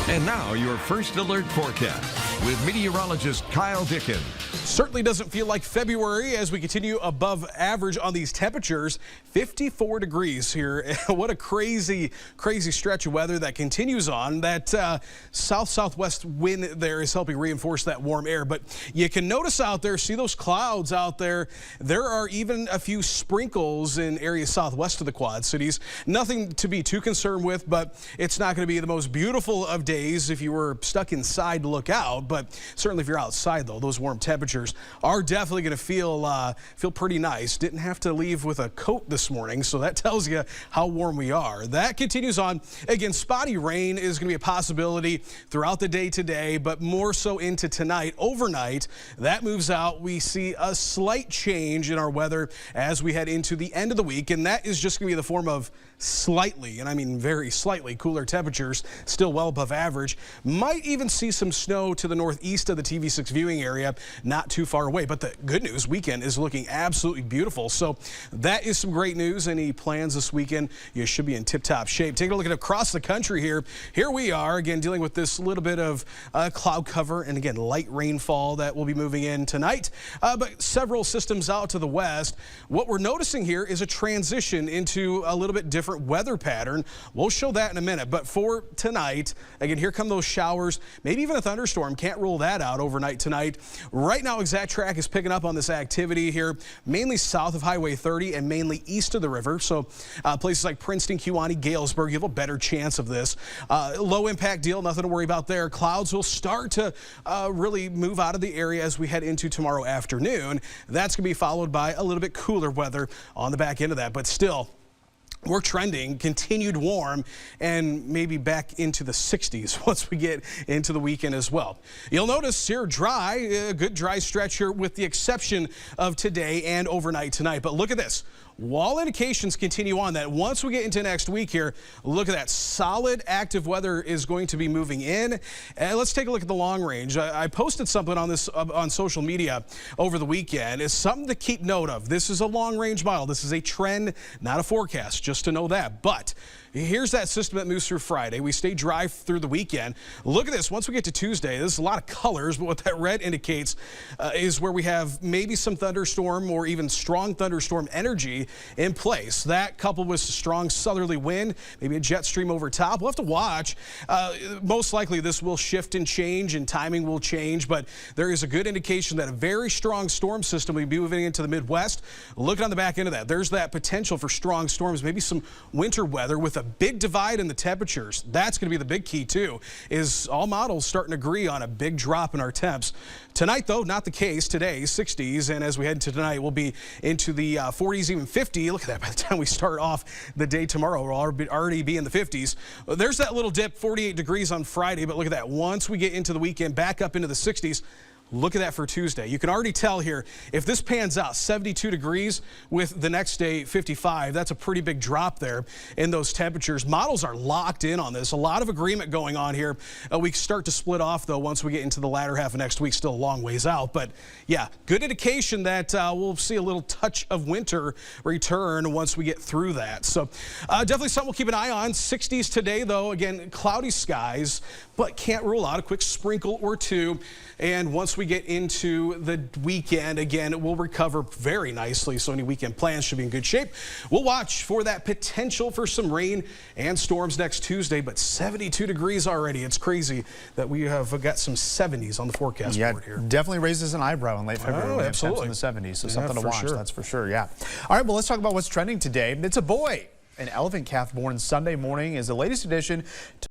And now your first alert forecast with meteorologist Kyle Dickens. Certainly doesn't feel like February as we continue above average on these temperatures. 54 degrees here. What a crazy stretch of weather that continues on. That southwest wind there is helping reinforce that warm air. But you can notice out there, see those clouds out there. There are even a few sprinkles in areas southwest of the Quad Cities. Nothing to be too concerned with, but it's not going to be the most beautiful of days if you were stuck inside to look out. But certainly if you're outside, though, those warm temperatures are definitely going to feel pretty nice. Didn't have to leave with a coat this morning, so that tells you how warm we are. That continues on. Again, spotty rain is going to be a possibility throughout the day today, but more so into tonight. Overnight, that moves out. We see a slight change in our weather as we head into the end of the week, and that is just going to be in the form of slightly, and I mean very slightly, cooler temperatures, still well above average. Might even see some snow to the northeast of the TV6 viewing area, not too far away. But the good news, weekend is looking absolutely beautiful. So that is some great news. Any plans this weekend, you should be in tip-top shape. Taking a look at across the country here. Here we are, again, dealing with this little bit of cloud cover and, again, light rainfall that will be moving in tonight. But several systems out to the west. What we're noticing here is a transition into a little bit different weather pattern. We'll show that in a minute. But for tonight, again, here come those showers, maybe even a thunderstorm. Can't rule that out overnight tonight. Right now, Exact Track is picking up on this activity here, mainly south of Highway 30 and mainly east of the river. So places like Princeton, Kewanee, Galesburg, you have a better chance of this. Low impact deal, nothing to worry about there. Clouds will start to really move out of the area as we head into tomorrow afternoon. That's going to be followed by a little bit cooler weather on the back end of that, but still, we're trending continued warm and maybe back into the 60s once we get into the weekend as well. You'll notice here dry, a good dry stretch here with the exception of today and overnight tonight. But look at this. Wall indications continue on that once we get into next week here, look at that. Solid active weather is going to be moving in. And let's take a look at the long range. I posted something on this on social media over the weekend. It's something to keep note of. This is a long range model. This is a trend, not a forecast, just to know that. But here's that system that moves through Friday. We stay dry through the weekend. Look at this. Once we get to Tuesday, there's a lot of colors, but what that red indicates is where we have maybe some thunderstorm or even strong thunderstorm energy in place. That coupled with strong southerly wind, maybe a jet stream over top. We'll have to watch. Most likely this will shift and change and timing will change, but there is a good indication that a very strong storm system will be moving into the Midwest. Look on the back end of that. There's that potential for strong storms, maybe some winter weather with a big divide in the temperatures. That's going to be the big key too, is all models starting to agree on a big drop in our temps. Tonight though, not the case. Today, 60s, and as we head into tonight, we'll be into the 40s, even 50. Look at that. By the time we start off the day tomorrow, we'll already be in the 50s. There's that little dip, 48 degrees on Friday, but look at that. Once we get into the weekend, back up into the 60s. Look at that for Tuesday. You can already tell here, if this pans out, 72 degrees with the next day 55, that's a pretty big drop there in those temperatures. Models are locked in on this. A lot of agreement going on here. We start to split off, though, once we get into the latter half of next week. Still a long ways out. But, yeah, good indication that we'll see a little touch of winter return once we get through that. So, definitely something we'll keep an eye on. 60s today, though. Again, cloudy skies, but can't rule out a quick sprinkle or two. And once we get into the weekend, again, it will recover very nicely, so any weekend plans should be in good shape. We'll watch for that potential for some rain and storms next Tuesday, but 72 degrees already. It's crazy that we have got some 70s on the forecast board here. Definitely raises an eyebrow in late February. Oh, absolutely. In the 70s, so something to watch, sure. That's for sure, yeah. All right, well, let's talk about what's trending today. It's a boy. An elephant calf born Sunday morning is the latest addition to